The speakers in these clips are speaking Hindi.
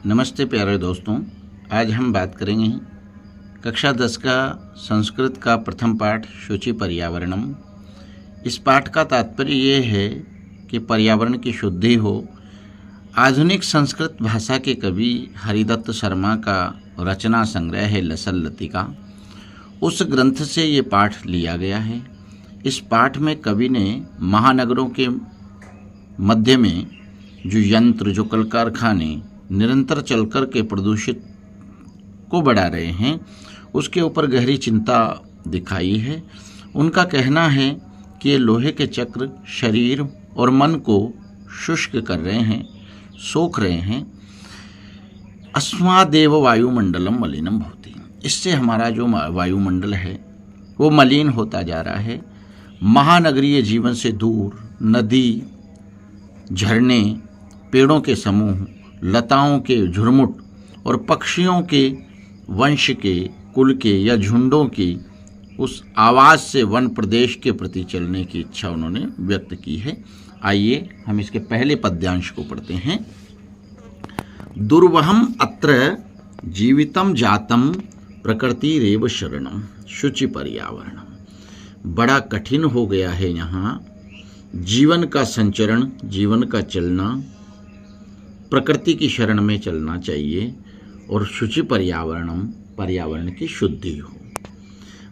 नमस्ते प्यारे दोस्तों, आज हम बात करेंगे कक्षा 10 का संस्कृत का प्रथम पाठ शुचि पर्यावरणम। इस पाठ का तात्पर्य ये है कि पर्यावरण की शुद्धि हो। आधुनिक संस्कृत भाषा के कवि हरिदत्त शर्मा का रचना संग्रह है लसल लतिका, उस ग्रंथ से ये पाठ लिया गया है। इस पाठ में कवि ने महानगरों के मध्य में जो यंत्र, जो कल कारखाने निरंतर चलकर के प्रदूषित को बढ़ा रहे हैं, उसके ऊपर गहरी चिंता दिखाई है। उनका कहना है कि ये लोहे के चक्र शरीर और मन को शुष्क कर रहे हैं, सोख रहे हैं। अस्मादेव वायुमंडलम मलिनम भवति, इससे हमारा जो वायुमंडल है वो मलिन होता जा रहा है। महानगरीय जीवन से दूर नदी, झरने, पेड़ों के समूह, लताओं के झुरमुट और पक्षियों के वंश के, कुल के या झुंडों की उस आवाज़ से वन प्रदेश के प्रति चलने की इच्छा उन्होंने व्यक्त की है। आइए हम इसके पहले पद्यांश को पढ़ते हैं। दुर्वहम अत्र जीवितम जातम प्रकृतिरेव शरणम शुचि पर्यावरणम। बड़ा कठिन हो गया है यहाँ जीवन का संचरण, जीवन का चलना। प्रकृति की शरण में चलना चाहिए और शुचि पर्यावरणम, पर्यावरण की शुद्धि हो।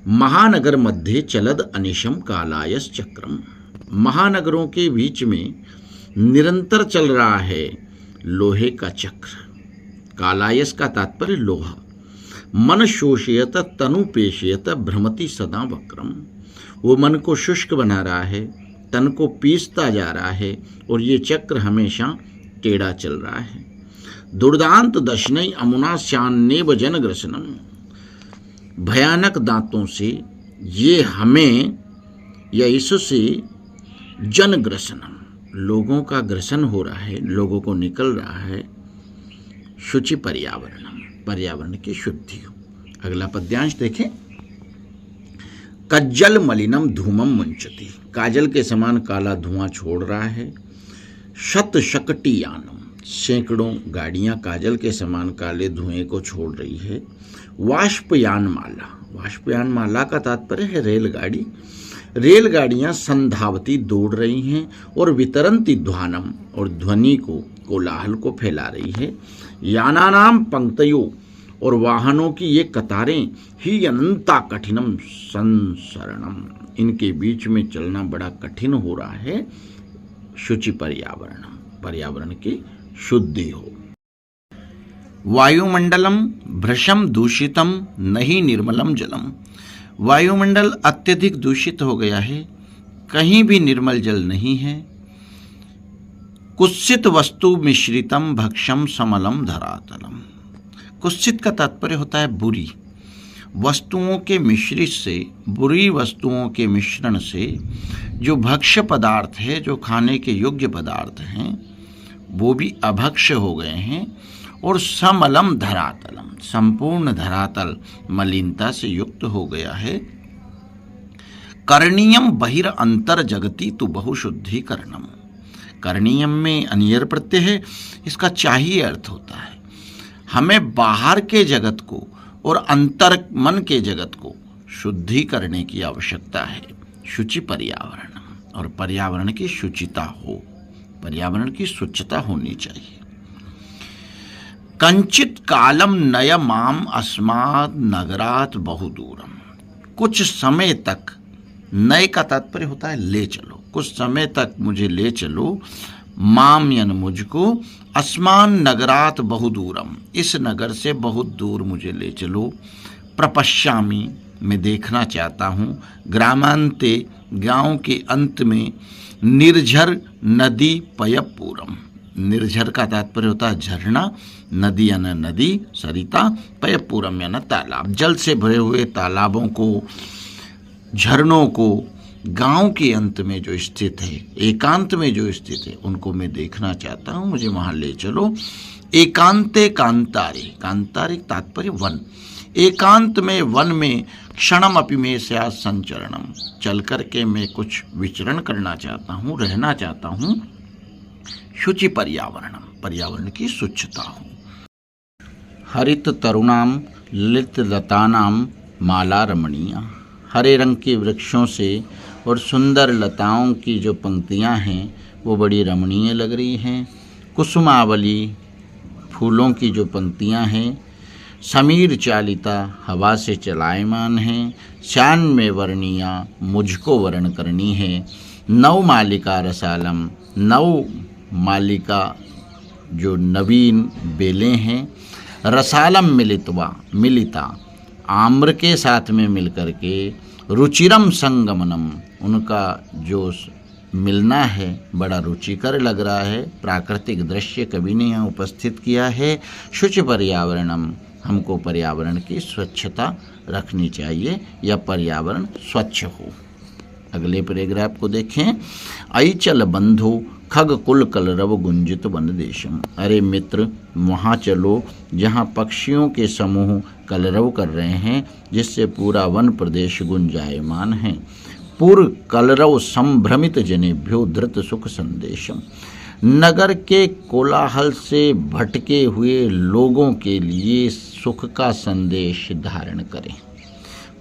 महानगर मध्य चलद अनिशम कालायस चक्रम। महानगरों के बीच में निरंतर चल रहा है लोहे का चक्र। कालायस का तात्पर्य लोहा। मन शोषयत तनु पेशयत भ्रमति सदा वक्रम। वो मन को शुष्क बना रहा है, तन को पीसता जा रहा है और ये चक्र हमेशा टेढ़ा चल रहा है। दुर्दांत दशनई अमुना श्यान्नेव जनग्रसनम। भयानक दांतों से ये हमें या इससे जनग्रसनम, लोगों का ग्रसन हो रहा है, लोगों को निकल रहा है। शुचि पर्यावरणम, पर्यावरण की शुद्धि हो। अगला पद्यांश देखें। कज्जल मलिनम धूमम मुंचति। काजल के समान काला धुआं छोड़ रहा है। शत शकटियानम, सैकड़ों गाड़ियां काजल के समान काले धुएं को छोड़ रही है। वाष्पयान माला, वाष्पयान माला का तात्पर्य है रेलगाड़ी। रेलगाड़ियां संधावती दौड़ रही हैं और वितरंती ध्वानम, और ध्वनि को, कोलाहल को फैला रही है। यानानाम पंक्तयो, और वाहनों की ये कतारें ही अनंता कठिनम संसरणम, इनके बीच में चलना बड़ा कठिन हो रहा है। शुचि पर्यावरणम, पर्यावरण की शुद्धि हो। वायुमंडलम भ्रशम दूषितम नहीं निर्मलम जलम। वायुमंडल अत्यधिक दूषित हो गया है, कहीं भी निर्मल जल नहीं है। कुत्सित वस्तु मिश्रितम भक्षम समलम धरातलम। कुत्सित का तात्पर्य होता है बुरी वस्तुओं के मिश्रित से, बुरी वस्तुओं के मिश्रण से जो भक्ष्य पदार्थ है, जो खाने के योग्य पदार्थ हैं, वो भी अभक्ष्य हो गए हैं। और समलम धरातलम, संपूर्ण धरातल मलिनता से युक्त हो गया है। करणीयम बहिर अंतर जगति तु बहुशुद्धिकरणम। करणीयम में अनियर प्रत्यय है, इसका चाहिए अर्थ होता है हमें बाहर के जगत को और अंतर मन के जगत को शुद्धि करने की आवश्यकता है। शुचि पर्यावरण, और पर्यावरण की शुचिता हो, पर्यावरण की स्वच्छता होनी चाहिए। कंचित कालम नय माम अस्मात् नगरात बहुदूरम। कुछ समय तक, नय का तात्पर्य होता है ले चलो, कुछ समय तक मुझे ले चलो। माम यानी मुझको, अस्मान नगरात बहुदूरम, इस नगर से बहुत दूर मुझे ले चलो। प्रपश्यामी, मैं देखना चाहता हूँ। ग्रामांते, गांव के अंत में। निर्झर नदी पयपूरम। निर्झर का तात्पर्य होता है झरना, नदी यानी नदी, सरिता, पयपूरम यानी तालाब। जल से भरे हुए तालाबों को, झरनों को गांव के अंत में जो स्थित है, एकांत में जो स्थित है, उनको मैं देखना चाहता हूँ, मुझे वहाँ ले चलो। एकांते कांतारे, कांतारे तात्पर्य वन। एकांत में, वन में क्षणम अपि में स्यात् संचरणम, चल करके मैं कुछ विचरण करना चाहता हूँ, रहना चाहता हूँ। शुचि पर्यावरणम, पर्यावरण की स्वच्छता हो। हरित तरुणाम लित लतानाम माला रमणीया। हरे रंग के वृक्षों से और सुंदर लताओं की जो पंक्तियां हैं वो बड़ी रमणीय लग रही हैं। कुसुमावली फूलों की जो पंक्तियां हैं समीर चालिता हवा से चलायमान हैं। शान में वर्णिया मुझको वर्ण करनी है। नव मालिका रसालम, नव मालिका जो नवीन बेलें हैं। रसालम मिलिता आम्र के साथ में मिलकर के। रुचिरम संगमनम, उनका जो मिलना है बड़ा रुचिकर लग रहा है। प्राकृतिक दृश्य कवि ने यहाँ उपस्थित किया है। शुचि पर्यावरणम, हमको पर्यावरण की स्वच्छता रखनी चाहिए या पर्यावरण स्वच्छ हो। अगले पैराग्राफ को देखें। अइचल बंधु खग कुल कलरव गुंजित वन देशम। अरे मित्र वहाँ चलो जहाँ पक्षियों के समूह कलरव कर रहे हैं, जिससे पूरा वन प्रदेश गुंजायमान है। पुर कलरव संभ्रमित जनेभ्यो धृत सुख संदेशम। नगर के कोलाहल से भटके हुए लोगों के लिए सुख का संदेश धारण करें।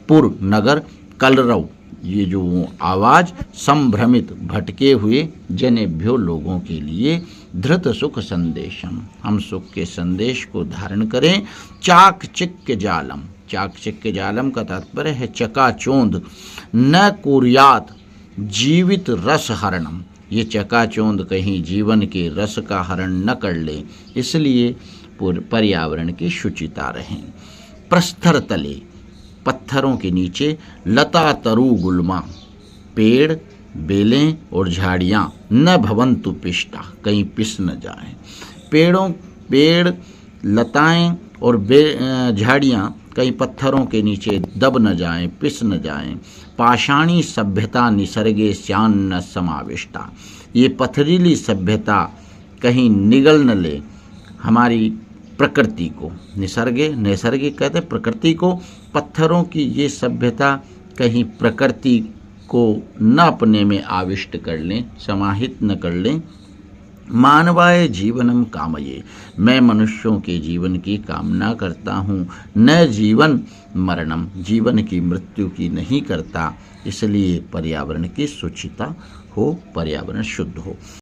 पुर नगर, कलरव ये जो आवाज़, संभ्रमित भटके हुए, जनेभ्यो लोगों के लिए, धृत सुख संदेशम हम सुख के संदेश को धारण करें। चाक चिक्क जालम, चाक चिक्क जालम का तात्पर्य है चकाचौंध। न कुर्यात जीवित रस हरणम, ये चकाचौंध कहीं जीवन के रस का हरण न कर ले, इसलिए पर्यावरण की शुचिता रहें। प्रस्तर तले, पत्थरों के नीचे, लता तरु गुल्मा, पेड़ बेलें और झाड़ियाँ, न भवंतु पिष्टा, कहीं पिस न जाएं। पेड़ लताएं और झाड़ियाँ कहीं पत्थरों के नीचे दब न जाएं, पिस न जाएं। पाषाणी सभ्यता निसर्गे स्यान न समाविष्टा, ये पथरीली सभ्यता कहीं निगल न ले हमारी प्रकृति को। नैसर्गिक कहते हैं प्रकृति को। पत्थरों की ये सभ्यता कहीं प्रकृति को न अपने में आविष्ट कर लें, समाहित न कर लें। मानवाय जीवनम कामये, मैं मनुष्यों के जीवन की कामना करता हूँ। न जीवन मरणम, जीवन की मृत्यु की नहीं करता। इसलिए पर्यावरण की शुचिता हो, पर्यावरण शुद्ध हो।